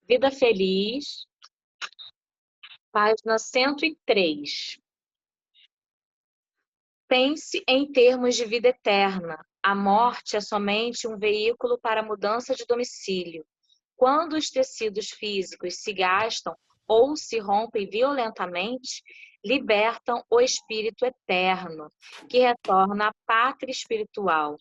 Vida Feliz, página 103. Pense em termos de vida eterna. A morte é somente um veículo para a mudança de domicílio. Quando os tecidos físicos se gastam ou se rompem violentamente, libertam o espírito eterno, que retorna à pátria espiritual.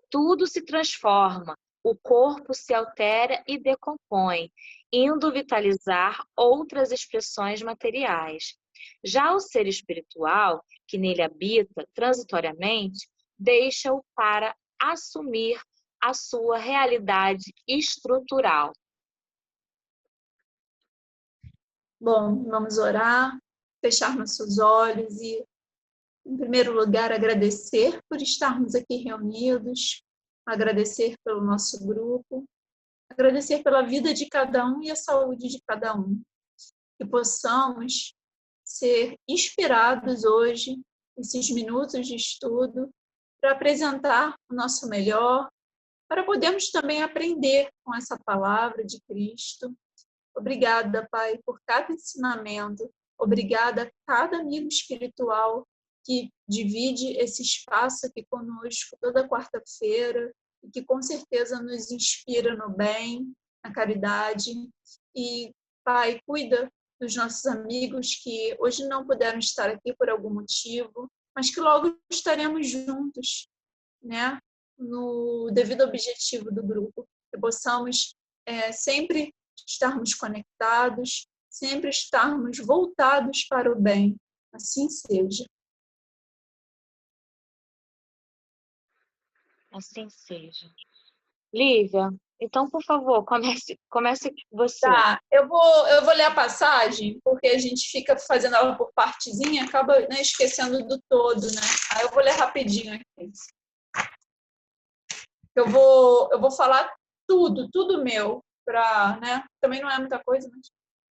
Tudo se transforma, o corpo se altera e decompõe, indo vitalizar outras expressões materiais. Já o ser espiritual, que nele habita transitoriamente, deixa-o para assumir a sua realidade estrutural. Bom, vamos orar, fechar nossos olhos e, em primeiro lugar, agradecer por estarmos aqui reunidos, agradecer pelo nosso grupo, agradecer pela vida de cada um e a saúde de cada um. Que possamos ser inspirados hoje, esses minutos de estudo, para apresentar o nosso melhor, para podermos também aprender com essa palavra de Cristo. Obrigada, Pai, por cada ensinamento. Obrigada a cada amigo espiritual que divide esse espaço aqui conosco toda quarta-feira e que com certeza nos inspira no bem, na caridade. E, Pai, cuida dos nossos amigos que hoje não puderam estar aqui por algum motivo, mas que logo estaremos juntos, né? No devido objetivo do grupo, que possamos sempre estarmos conectados, sempre estarmos voltados para o bem. Assim seja. Assim seja. Lívia, então, por favor, comece você. Tá, eu vou ler a passagem, porque a gente fica fazendo ela por partezinha, acaba, né, esquecendo do todo, né? Aí eu vou ler rapidinho aqui. Eu vou falar tudo meu, pra, né? Também não é muita coisa, mas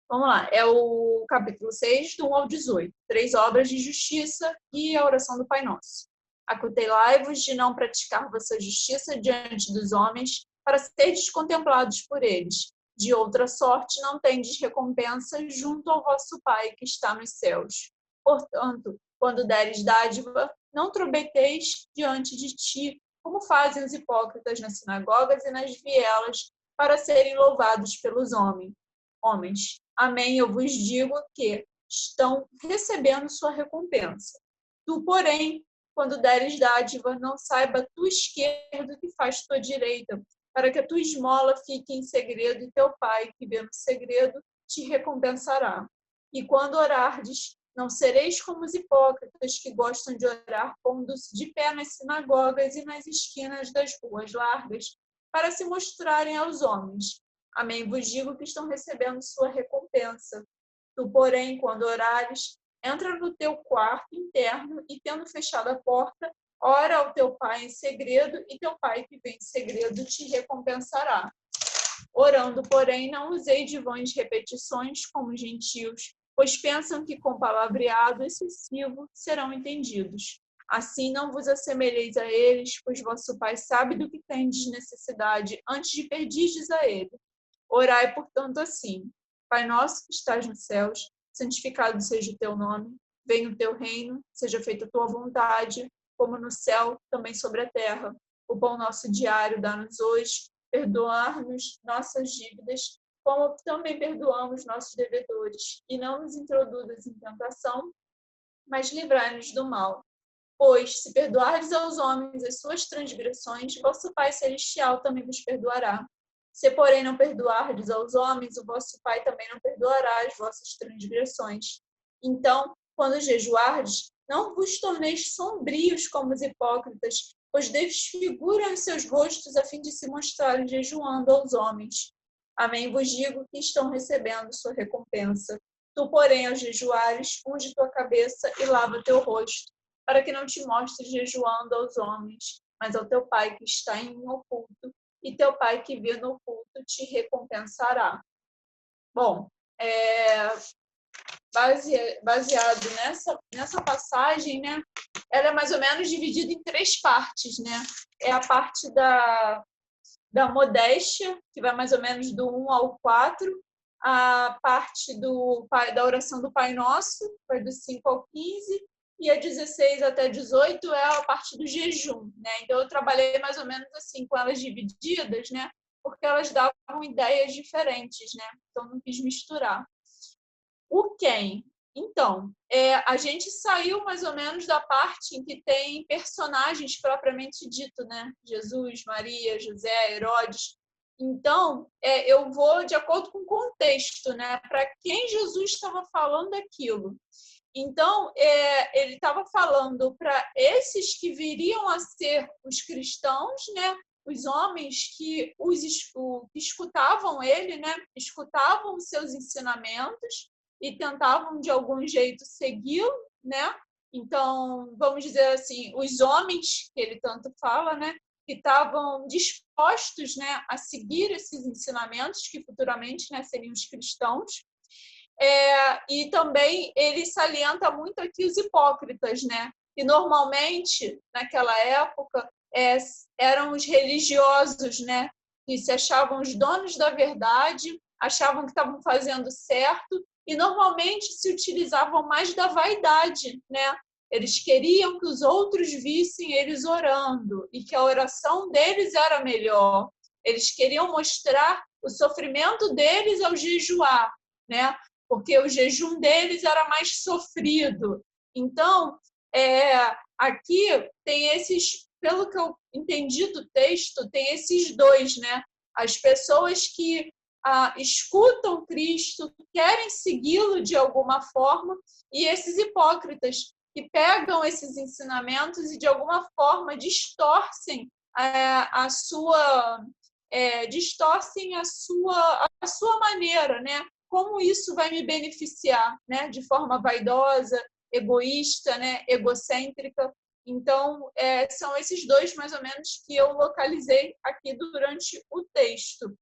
vamos lá. É o capítulo 6, do 1 ao 18. 3 obras de justiça e a oração do Pai Nosso. Acautelai-vos de não praticar vossa justiça diante dos homens, para serdes contemplados por eles. De outra sorte, não tendes recompensa junto ao vosso Pai que está nos céus. Portanto, quando deres dádiva, não trombeteis diante de ti, como fazem os hipócritas nas sinagogas e nas vielas, para serem louvados pelos homens. Amém, eu vos digo que estão recebendo sua recompensa. Tu, porém, quando deres dádiva, não saiba a tua esquerda o que faz tua direita, para que a tua esmola fique em segredo e teu Pai, que vê no segredo, te recompensará. E quando orardes, não sereis como os hipócritas que gostam de orar pondo-se de pé nas sinagogas e nas esquinas das ruas largas, para se mostrarem aos homens. Amém, vos digo que estão recebendo sua recompensa. Tu, porém, quando orares, entra no teu quarto interno e, tendo fechado a porta, ora ao teu Pai em segredo, e teu Pai que vem em segredo te recompensará. Orando, porém, não usei de vãs repetições como gentios, pois pensam que com palavreado excessivo serão entendidos. Assim não vos assemelheis a eles, pois vosso Pai sabe do que tendes necessidade antes de pedirdes a ele. Orai, portanto, assim: Pai nosso que estás nos céus, santificado seja o teu nome, venha o teu reino, seja feita a tua vontade, como no céu, também sobre a terra. O pão nosso diário dá-nos hoje, perdoar-nos nossas dívidas, como também perdoamos nossos devedores, e não nos introduzas em tentação, mas livrai-nos do mal. Pois, se perdoardes aos homens as suas transgressões, vosso Pai Celestial também vos perdoará. Se, porém, não perdoardes aos homens, o vosso Pai também não perdoará as vossas transgressões. Então, quando jejuardes, não vos torneis sombrios como os hipócritas, pois desfiguram os seus rostos a fim de se mostrarem jejuando aos homens. Amém vos digo que estão recebendo sua recompensa. Tu, porém, ao jejuares, unge tua cabeça e lava teu rosto, para que não te mostres jejuando aos homens, mas ao teu Pai que está em oculto, e teu Pai que vê no oculto te recompensará. Bom, baseado nessa passagem, né, ela é mais ou menos dividida em 3 partes, né? É a parte da modéstia, que vai mais ou menos do 1 ao 4, a parte da oração do Pai Nosso, foi do 5 ao 15, e a 16 até 18 é a parte do jejum, né? Então, eu trabalhei mais ou menos assim, com elas divididas, né? Porque elas davam ideias diferentes, né? Então, não quis misturar. O quem? Então, a gente saiu mais ou menos da parte em que tem personagens propriamente dito, né? Jesus, Maria, José, Herodes. Então, eu vou de acordo com o contexto, né? Para quem Jesus estava falando aquilo. Então, ele estava falando para esses que viriam a ser os cristãos, né? Os homens que escutavam ele, né? Escutavam os seus ensinamentos e tentavam, de algum jeito, segui-lo, né? Então, vamos dizer assim, os homens, que ele tanto fala, né? Que estavam dispostos, né, a seguir esses ensinamentos, que futuramente, né, seriam os cristãos. E também ele salienta muito aqui os hipócritas, né? E normalmente, naquela época, eram os religiosos, né? Que se achavam os donos da verdade, achavam que estavam fazendo certo, e normalmente se utilizavam mais da vaidade, né? Eles queriam que os outros vissem eles orando e que a oração deles era melhor. Eles queriam mostrar o sofrimento deles ao jejuar, né? Porque o jejum deles era mais sofrido. Então, aqui tem esses, pelo que eu entendi do texto, tem esses dois, né? As pessoas que escutam Cristo, querem segui-lo de alguma forma, e esses hipócritas que pegam esses ensinamentos e de alguma forma distorcem a sua maneira, né? Como isso vai me beneficiar, né? De forma vaidosa, egoísta, né? Egocêntrica. Então, são esses dois, mais ou menos, que eu localizei aqui durante o texto.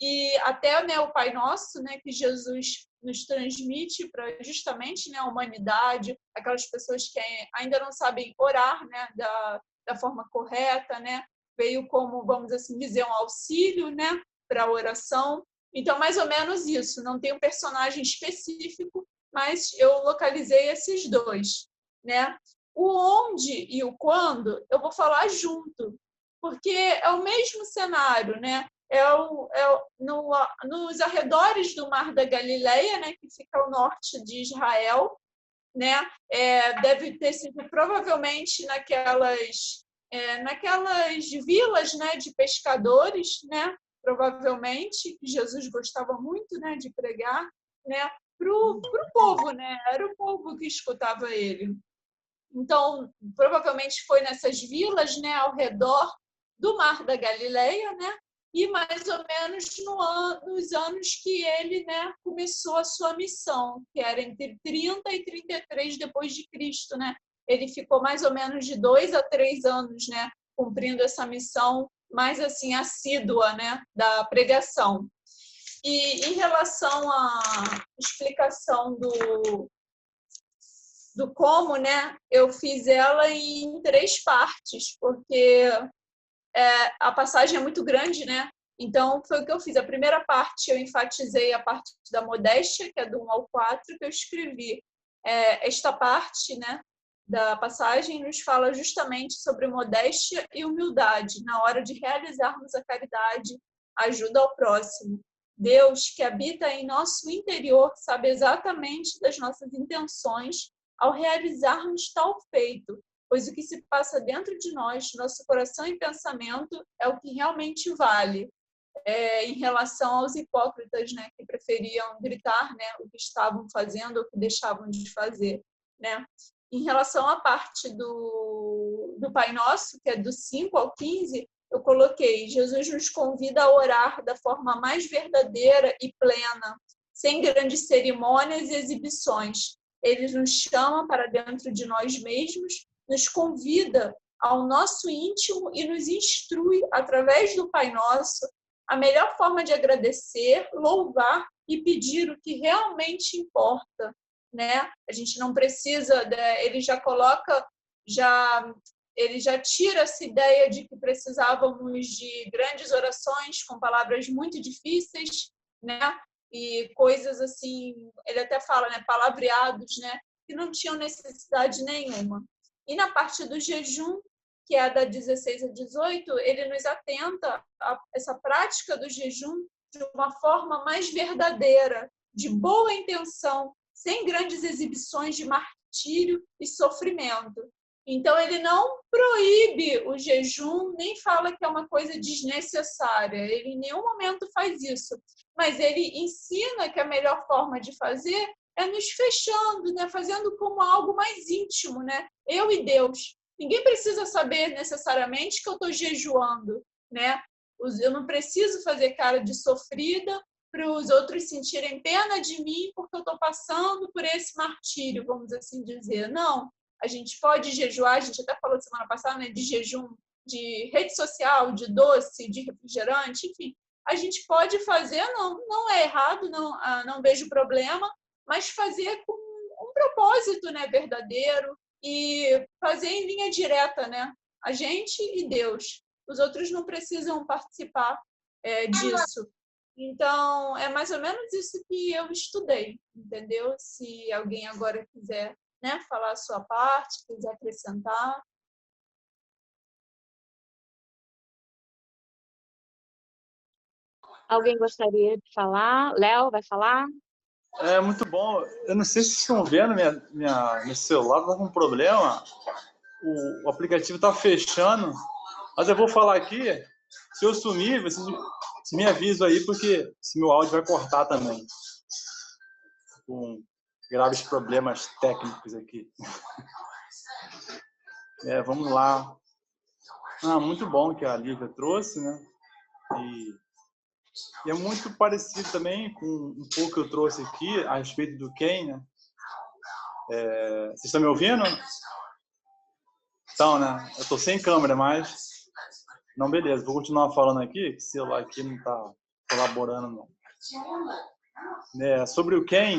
E até, né, o Pai Nosso, né, que Jesus nos transmite para justamente, né, a humanidade, aquelas pessoas que ainda não sabem orar, né, da forma correta, né, veio como, vamos assim dizer, um auxílio, né, para a oração. Então, mais ou menos isso. Não tem um personagem específico, mas eu localizei esses dois, né? O onde e o quando eu vou falar junto, porque é o mesmo cenário, né? Nos arredores do Mar da Galileia, né, que fica ao norte de Israel, né? Deve ter sido provavelmente naquelas vilas, né, de pescadores, né? Provavelmente, Jesus gostava muito, né, de pregar, né, para o povo, né? Era o povo que escutava ele. Então, provavelmente foi nessas vilas, né, ao redor do Mar da Galileia, né? E mais ou menos nos anos que ele, né, começou a sua missão, que era entre 30 e 33 depois de Cristo, né? Ele ficou mais ou menos de 2 a 3 anos, né, cumprindo essa missão mais assim assídua, né, da pregação. E em relação à explicação do como, né, eu fiz ela em 3 partes, porque a passagem é muito grande, né? Então, foi o que eu fiz. A primeira parte, eu enfatizei a parte da modéstia, que é do 1 ao 4, que eu escrevi. Esta parte, né, da passagem nos fala justamente sobre modéstia e humildade na hora de realizarmos a caridade, a ajuda ao próximo. Deus, que habita em nosso interior, sabe exatamente das nossas intenções ao realizarmos tal feito, pois o que se passa dentro de nós, nosso coração e pensamento, é o que realmente vale. Em relação aos hipócritas, né, que preferiam gritar, né, o que estavam fazendo ou o que deixavam de fazer, né? Em relação à parte do Pai Nosso, que é do 5 ao 15, eu coloquei: Jesus nos convida a orar da forma mais verdadeira e plena, sem grandes cerimônias e exibições. Ele nos chama para dentro de nós mesmos, nos convida ao nosso íntimo e nos instrui, através do Pai Nosso, a melhor forma de agradecer, louvar e pedir o que realmente importa, né? A gente não precisa, ele já coloca, ele já tira essa ideia de que precisávamos de grandes orações com palavras muito difíceis, né? e coisas assim, ele até fala, né, palavreados, né, que não tinham necessidade nenhuma. E na parte do jejum, que é da 16 a 18, ele nos atenta a essa prática do jejum de uma forma mais verdadeira, de boa intenção, sem grandes exibições de martírio e sofrimento. Então, ele não proíbe o jejum, nem fala que é uma coisa desnecessária. Ele em nenhum momento faz isso. Mas ele ensina que a melhor forma de fazer é nos fechando, né? Fazendo como algo mais íntimo, né? Eu e Deus. Ninguém precisa saber necessariamente que eu estou jejuando, né? Eu não preciso fazer cara de sofrida para os outros sentirem pena de mim porque eu estou passando por esse martírio, vamos assim dizer. Não. A gente pode jejuar, a gente até falou semana passada, né, de jejum de rede social, de doce, de refrigerante, enfim. A gente pode fazer, não é errado, não vejo problema, mas fazer com um propósito, né, verdadeiro e fazer em linha direta, né? A gente e Deus. Os outros não precisam participar disso. Então, é mais ou menos isso que eu estudei, entendeu? Se alguém agora quiser, né, falar a sua parte, quiser acrescentar. Alguém gostaria de falar? Léo, vai falar? É muito bom. Eu não sei se vocês estão vendo, meu celular está com um problema. O aplicativo está fechando. Mas eu vou falar aqui. Se eu sumir, vocês me avisam aí, porque se meu áudio vai cortar também. Com graves problemas técnicos aqui. Vamos lá. Muito bom que a Lívia trouxe, né? E é muito parecido também com um pouco que eu trouxe aqui a respeito do Ken, né? Vocês estão me ouvindo? Então, né? Eu estou sem câmera, mas... Não, beleza. Vou continuar falando aqui, que o celular aqui não está colaborando, não. Sobre o Ken,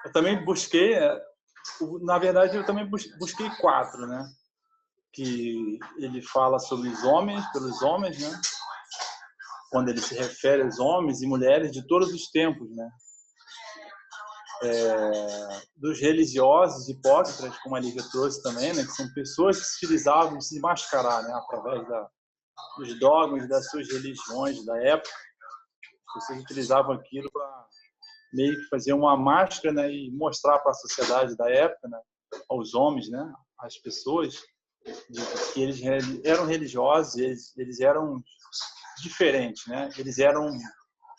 eu também busquei... Na verdade, eu também busquei 4, né? Que ele fala sobre os homens, pelos homens, né? Quando ele se refere aos homens e mulheres de todos os tempos, né? Dos religiosos hipócritas, como a Lívia trouxe também, né? Que são pessoas que se utilizavam de se mascarar, né? Através dos dogmas das suas religiões da época. As pessoas utilizavam aquilo para meio que fazer uma máscara, né? E mostrar para a sociedade da época, né? Aos homens, né? Às pessoas, que eles eram religiosos, eles eram diferentes, né? Eles eram,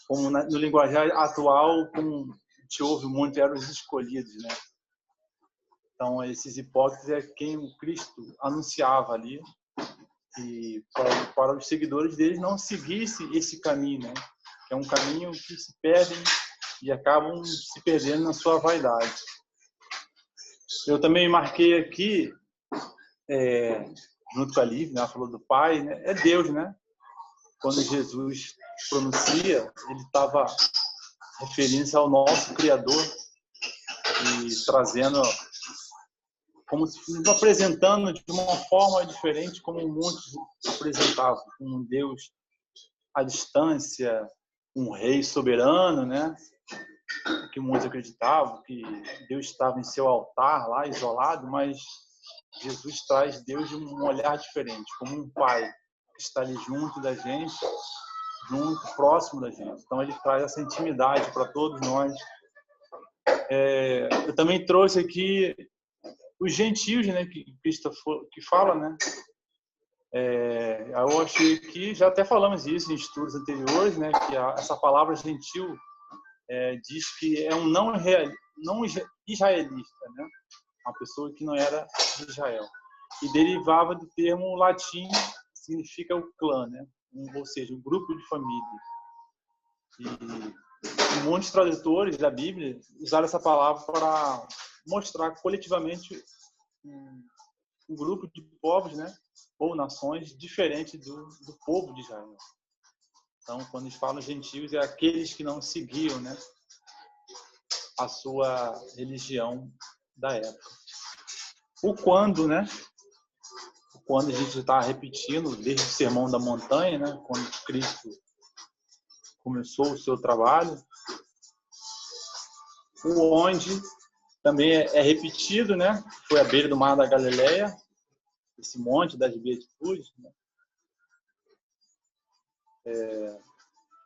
como no linguajar atual, como a gente ouve muito, eram os escolhidos, né? Então, esses hipócritas é quem o Cristo anunciava ali, e para os seguidores deles não seguissem esse caminho, né? Que é um caminho que se perdem e acabam se perdendo na sua vaidade. Eu também marquei aqui, junto com a Lívia, né? Ela falou do Pai, né? É Deus, né? Quando Jesus pronuncia, ele estava referindo-se ao nosso Criador e trazendo, como se nos apresentando de uma forma diferente, como muitos apresentavam, um Deus à distância, um rei soberano, né? Que muitos acreditavam que Deus estava em seu altar lá, isolado, mas Jesus traz Deus de um olhar diferente, como um pai que está ali junto da gente, junto, próximo da gente. Então ele traz essa intimidade para todos nós. Eu também trouxe aqui os gentios, né, que Cristo que fala, né? Eu achei que já até falamos isso em estudos anteriores, né, que essa palavra gentil diz que é um não israelita, né? Uma pessoa que não era de Israel. E derivava do termo latim, significa o clã, né? Ou seja, um grupo de família. E muitos tradutores da Bíblia usaram essa palavra para mostrar coletivamente um grupo de povos, né? Ou nações diferente do povo de Israel. Então, quando eles falam gentios, é aqueles que não seguiam, né, a sua religião da época. O quando, né? Quando a gente está repetindo desde o Sermão da Montanha, né? Quando Cristo começou o seu trabalho, o onde também é repetido, né? Foi à beira do Mar da Galileia, esse monte das Beatitudes, né?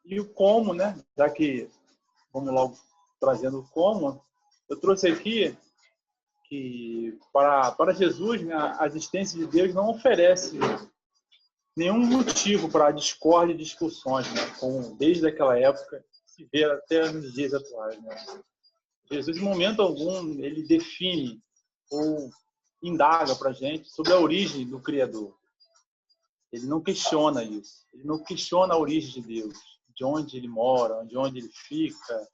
E o como, né? Já que vamos logo trazendo o como, eu trouxe aqui que para Jesus, né, a existência de Deus não oferece nenhum motivo para discórdia e discussões, né? Como desde aquela época se vê até nos dias atuais, né? Jesus, em momento algum, ele define ou indaga para a gente sobre a origem do Criador. Ele não questiona isso. Ele não questiona a origem de Deus, de onde ele mora, de onde ele fica.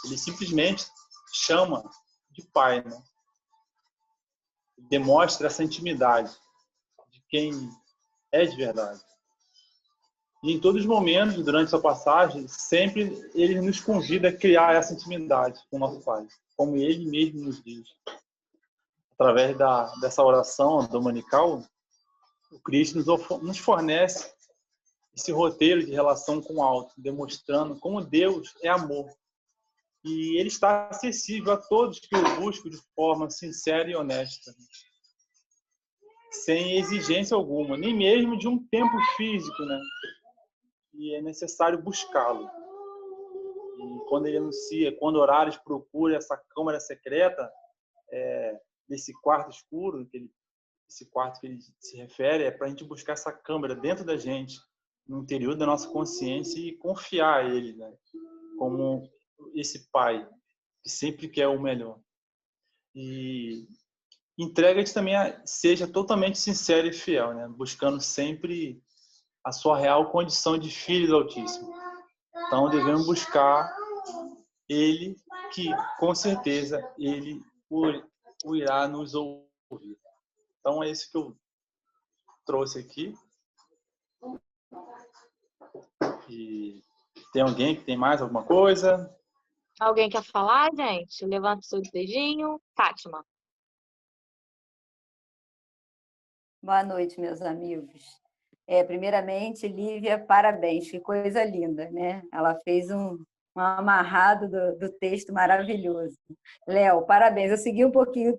Ele simplesmente chama de Pai, né? Ele demonstra essa intimidade de quem é de verdade. E em todos os momentos, durante essa passagem, sempre ele nos convida a criar essa intimidade com o nosso Pai, como ele mesmo nos diz. Através dessa oração dominical, o Cristo nos fornece esse roteiro de relação com o alto, demonstrando como Deus é amor. E ele está acessível a todos que o buscam de forma sincera e honesta, sem exigência alguma, nem mesmo de um tempo físico, né? E é necessário buscá-lo. E quando ele anuncia, quando Horários procura essa câmara secreta, nesse quarto escuro, esse quarto que ele se refere, é para a gente buscar essa câmara dentro da gente, no interior da nossa consciência e confiar a ele, né? Como esse Pai que sempre quer o melhor. E entrega-te também seja totalmente sincero e fiel, né? Buscando sempre a sua real condição de filho do Altíssimo. Então devemos buscar ele, que com certeza ele o irá nos ouvir. Então é isso que eu trouxe aqui. E tem alguém que tem mais alguma coisa? Alguém quer falar, gente? Levanta o seu dedinho. Fátima. Boa noite, meus amigos. Primeiramente, Lívia, parabéns, que coisa linda, né? Ela fez um amarrado do texto maravilhoso. Léo, parabéns. Eu segui um pouquinho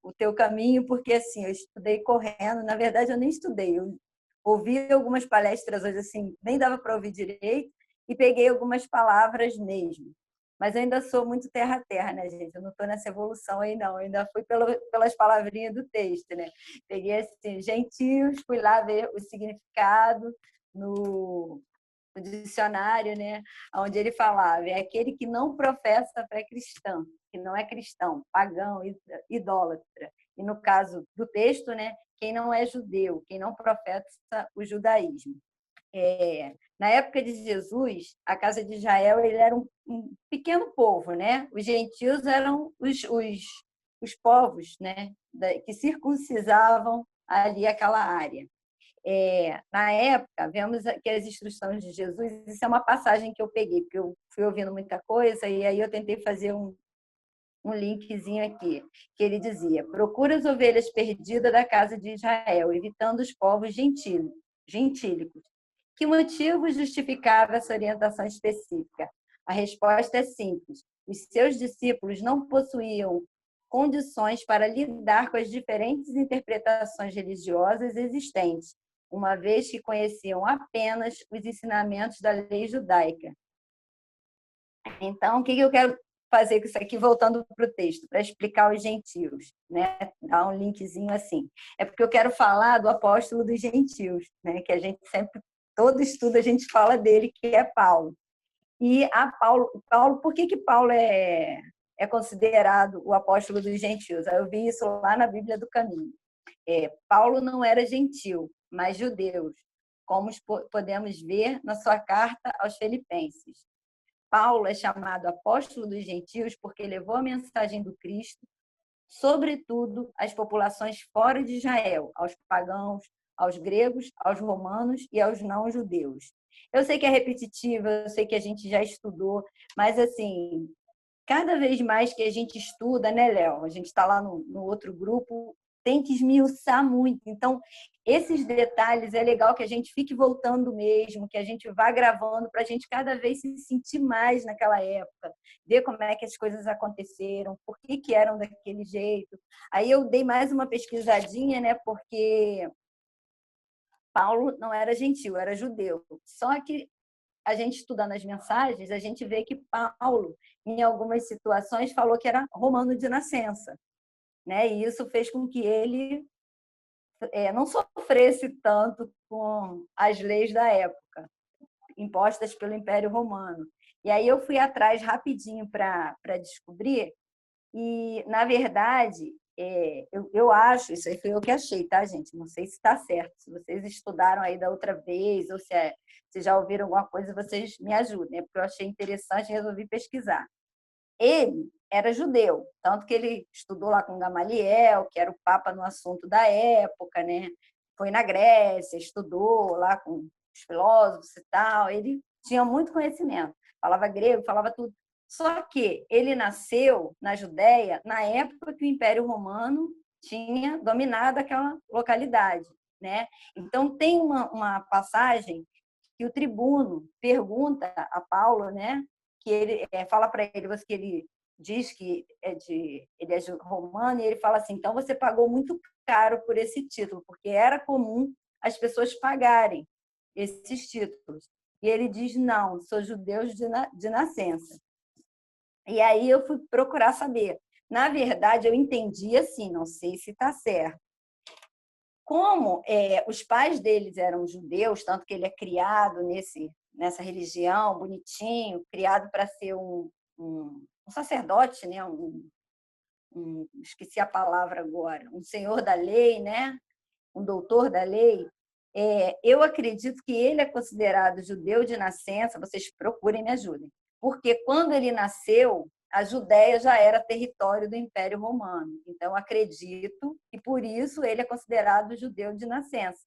o teu caminho, porque assim, eu estudei correndo. Na verdade, eu nem estudei. Eu ouvi algumas palestras hoje, assim, nem dava para ouvir direito, e peguei algumas palavras mesmo. Mas eu ainda sou muito terra a terra, né, gente? Eu não estou nessa evolução aí, não. Eu ainda fui pelas palavrinhas do texto, né? Peguei assim, gentios, fui lá ver o significado no dicionário, né? Onde ele falava, é aquele que não professa a fé cristã, que não é cristão, pagão, idólatra. E no caso do texto, né? Quem não é judeu, quem não professa o judaísmo. Na época de Jesus, a casa de Israel ele era um pequeno povo, né? Os gentios eram os povos, né? Que circuncisavam ali aquela área. Na época, vemos que as instruções de Jesus, isso é uma passagem que eu peguei, porque eu fui ouvindo muita coisa, e aí eu tentei fazer um linkzinho aqui, que ele dizia: procura as ovelhas perdidas da casa de Israel, evitando os povos gentílicos. Que motivo justificava essa orientação específica? A resposta é simples. Os seus discípulos não possuíam condições para lidar com as diferentes interpretações religiosas existentes, uma vez que conheciam apenas os ensinamentos da lei judaica. Então, o que eu quero fazer com isso aqui, voltando para o texto, para explicar os gentios, né? Dar um linkzinho assim. É porque eu quero falar do apóstolo dos gentios, né? Que a gente sempre, todo estudo a gente fala dele, que é Paulo. E Paulo, por que Paulo é considerado o apóstolo dos gentios? Eu vi isso lá na Bíblia do Caminho. Paulo não era gentil, mas judeu, como podemos ver na sua carta aos Filipenses. Paulo é chamado apóstolo dos gentios porque levou a mensagem do Cristo, sobretudo às populações fora de Israel, aos pagãos, aos gregos, aos romanos e aos não-judeus. Eu sei que é repetitivo, eu sei que a gente já estudou, mas assim, cada vez mais que a gente estuda, né, Léo? A gente está lá no outro grupo, tem que esmiuçar muito. Então, esses detalhes é legal que a gente fique voltando mesmo, que a gente vá gravando para a gente cada vez se sentir mais naquela época, ver como é que as coisas aconteceram, por que eram daquele jeito. Aí eu dei mais uma pesquisadinha, né? Porque Paulo não era gentil, era judeu. Só que a gente estudando as mensagens, a gente vê que Paulo, em algumas situações, falou que era romano de nascença, né? E isso fez com que ele não sofresse tanto com as leis da época, impostas pelo Império Romano. E aí eu fui atrás rapidinho para descobrir, e, na verdade, eu acho, isso aí foi eu que achei, tá, gente? Não sei se está certo. Se vocês estudaram aí da outra vez, ou se já ouviram alguma coisa, vocês me ajudem, né? Porque eu achei interessante e resolvi pesquisar. Ele era judeu, tanto que ele estudou lá com Gamaliel, que era o papa no assunto da época, né? Foi na Grécia, estudou lá com os filósofos e tal. Ele tinha muito conhecimento, falava grego, falava tudo. Só que ele nasceu na Judéia na época que o Império Romano tinha dominado aquela localidade, né? Então tem uma passagem que o tribuno pergunta a Paulo, né? Que ele fala para ele que ele diz que ele é romano, e ele fala assim: então você pagou muito caro por esse título, porque era comum as pessoas pagarem esses títulos. E ele diz: não, sou judeu de nascença. E aí eu fui procurar saber. Na verdade, eu entendi assim, não sei se está certo. Como os pais deles eram judeus, tanto que ele é criado nessa religião, bonitinho, criado para ser um sacerdote, né? Esqueci a palavra agora, um senhor da lei, né? Um doutor da lei. Eu acredito que ele é considerado judeu de nascença, vocês procurem, me ajudem, porque quando ele nasceu, a Judéia já era território do Império Romano. Então, acredito que por isso ele é considerado judeu de nascença.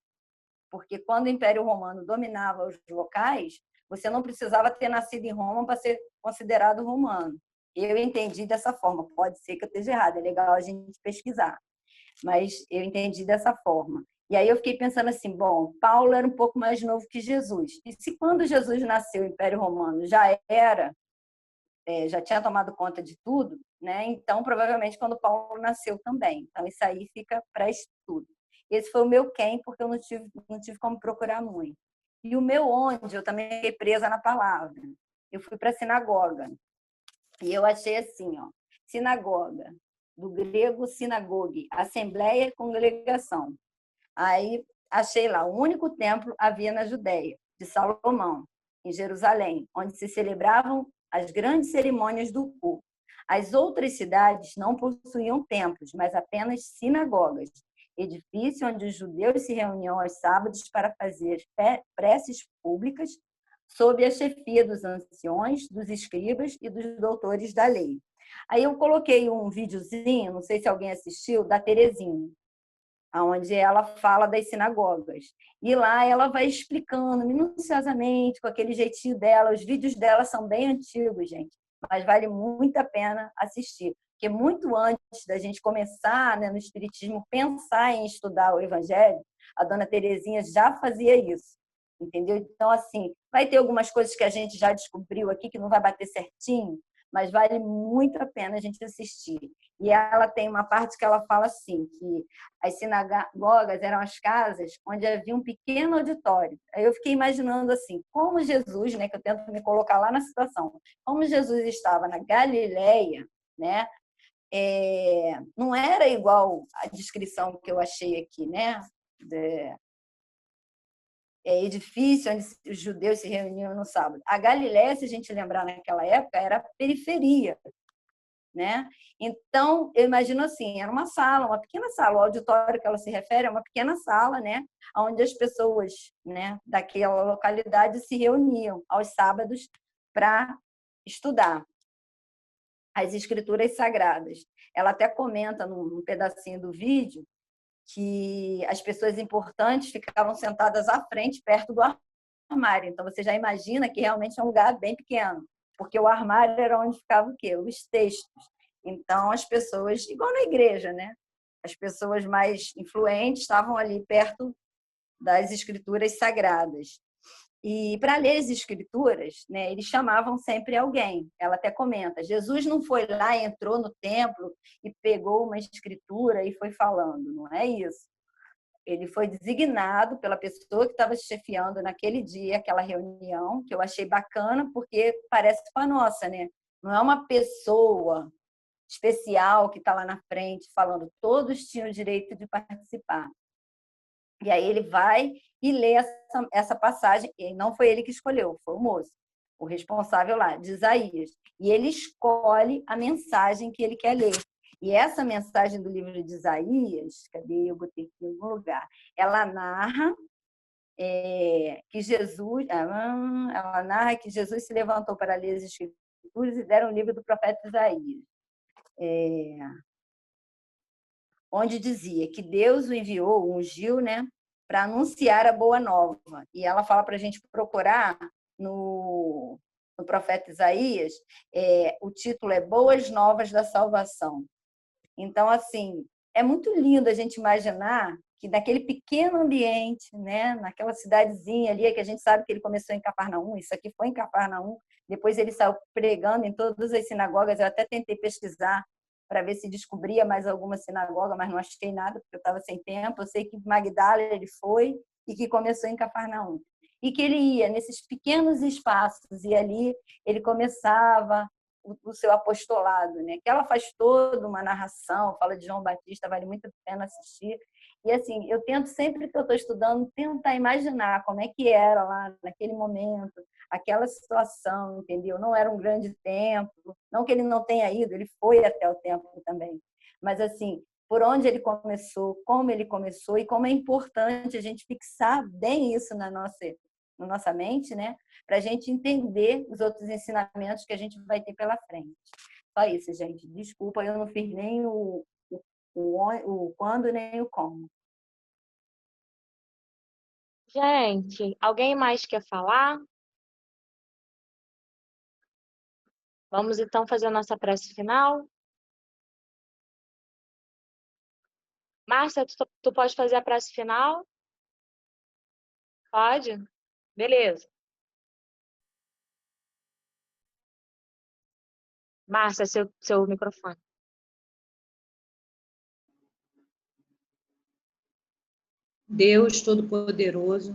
Porque quando o Império Romano dominava os locais, você não precisava ter nascido em Roma para ser considerado romano. Eu entendi dessa forma. Pode ser que eu esteja errada, é legal a gente pesquisar. Mas eu entendi dessa forma. E aí eu fiquei pensando assim, bom, Paulo era um pouco mais novo que Jesus. E se quando Jesus nasceu, o Império Romano já tinha tomado conta de tudo, né? Então, provavelmente, quando Paulo nasceu também. Então, isso aí fica para estudo. Esse foi o meu quem, porque eu não tive como procurar muito. E o meu onde, eu também fiquei presa na palavra. Eu fui para a sinagoga. E eu achei assim, ó, sinagoga, do grego sinagogue, assembleia e congregação. Aí achei lá, o único templo havia na Judéia, de Salomão, em Jerusalém, onde se celebravam as grandes cerimônias do culto. As outras cidades não possuíam templos, mas apenas sinagogas, edifício onde os judeus se reuniam aos sábados para fazer preces públicas sob a chefia dos anciões, dos escribas e dos doutores da lei. Aí eu coloquei um videozinho, não sei se alguém assistiu, da Terezinha, onde ela fala das sinagogas. E lá ela vai explicando minuciosamente, com aquele jeitinho dela. Os vídeos dela são bem antigos, gente, mas vale muito a pena assistir. Porque muito antes da gente começar, né, no Espiritismo, pensar em estudar o Evangelho, a dona Terezinha já fazia isso. Entendeu? Então, assim, vai ter algumas coisas que a gente já descobriu aqui que não vai bater certinho, mas vale muito a pena a gente assistir. E ela tem uma parte que ela fala assim, que as sinagogas eram as casas onde havia um pequeno auditório. Aí eu fiquei imaginando assim, como Jesus, né, que eu tento me colocar lá na situação, como Jesus estava na Galileia, né, não era igual a descrição que eu achei aqui, né, edifício onde os judeus se reuniam no sábado. A Galiléia, se a gente lembrar naquela época, era periferia, né? Então, eu imagino assim, era uma sala, uma pequena sala, o auditório que ela se refere é uma pequena sala, né, onde as pessoas, né, daquela localidade se reuniam aos sábados para estudar as escrituras sagradas. Ela até comenta num pedacinho do vídeo que as pessoas importantes ficavam sentadas à frente, perto do armário. Então, você já imagina que realmente é um lugar bem pequeno, porque o armário era onde ficava o quê? Os textos. Então, as pessoas, igual na igreja, né? as pessoas mais influentes estavam ali perto das escrituras sagradas. E para ler as escrituras, né, eles chamavam sempre alguém. Ela até comenta, Jesus não foi lá, entrou no templo e pegou uma escritura e foi falando, não é isso. Ele foi designado pela pessoa que estava chefiando naquele dia, aquela reunião, que eu achei bacana, porque parece com a nossa, né? Não é uma pessoa especial que está lá na frente falando, todos tinham o direito de participar. E aí ele vai e lê essa passagem, e não foi ele que escolheu, foi o moço, o responsável lá, de Isaías. E ele escolhe a mensagem que ele quer ler. E essa mensagem do livro de Isaías, cadê? Eu botei aqui em algum lugar. Ela narra que Jesus se levantou para ler as escrituras e deram o livro do profeta Isaías. Onde dizia que Deus o enviou, o ungiu, né, para anunciar a boa nova. E ela fala para a gente procurar no profeta Isaías, o título é Boas Novas da Salvação. Então, assim, é muito lindo a gente imaginar que naquele pequeno ambiente, né, naquela cidadezinha ali, que a gente sabe que ele começou em Cafarnaum, isso aqui foi em Cafarnaum, depois ele saiu pregando em todas as sinagogas, eu até tentei pesquisar para ver se descobria mais alguma sinagoga, mas não achei nada, porque eu estava sem tempo. Eu sei que Magdala ele foi e que começou em Cafarnaum. E que ele ia nesses pequenos espaços e ali ele começava o seu apostolado, né? Que ela faz toda uma narração, fala de João Batista, vale muito a pena assistir. E assim, eu tento sempre que eu estou estudando, tentar imaginar como é que era lá naquele momento, aquela situação, entendeu? Não era um grande templo, não que ele não tenha ido, ele foi até o templo também. Mas assim, por onde ele começou, como ele começou e como é importante a gente fixar bem isso na nossa mente, né? Para a gente entender os outros ensinamentos que a gente vai ter pela frente. Só isso, gente. Desculpa, eu não fiz nem o quando nem o como. Gente, alguém mais quer falar? Vamos então fazer a nossa prece final. Márcia, tu pode fazer a prece final? Pode? Beleza. Márcia, seu microfone. Deus Todo-Poderoso,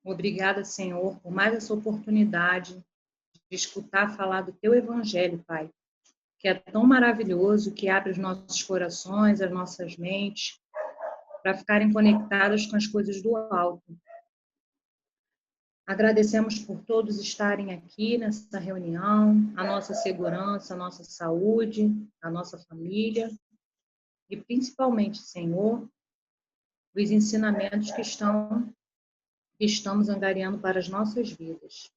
obrigada, Senhor, por mais essa oportunidade de escutar falar do Teu Evangelho, Pai, que é tão maravilhoso, que abre os nossos corações, as nossas mentes, para ficarem conectadas com as coisas do alto. Agradecemos por todos estarem aqui nessa reunião, a nossa segurança, a nossa saúde, a nossa família, e principalmente, Senhor, os ensinamentos que estamos angariando para as nossas vidas.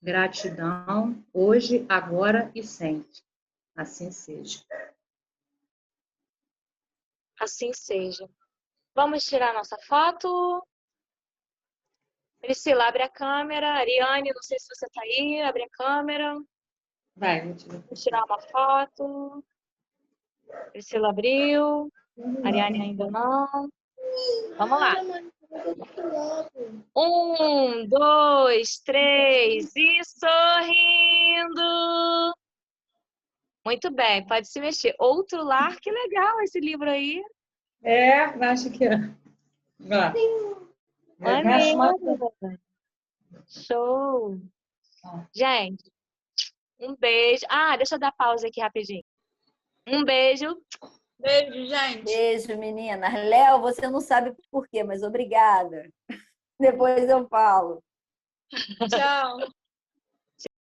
Gratidão, hoje, agora e sempre. Assim seja. Assim seja. Vamos tirar nossa foto. Priscila, abre a câmera. Ariane, não sei se você está aí. Abre a câmera. Vai, Vou tirar uma foto. Priscila abriu. Ariane ainda não. Vamos lá. 1, 2, 3 e sorrindo. Muito bem, pode se mexer. Outro lar, que legal esse livro aí. acho que é. Vai. Maneiro. Show. Gente, um beijo. Ah, deixa eu dar pausa aqui rapidinho. Um beijo. Beijo, gente. Beijo, meninas. Léo, você não sabe por quê, mas obrigada. Depois eu falo. Tchau.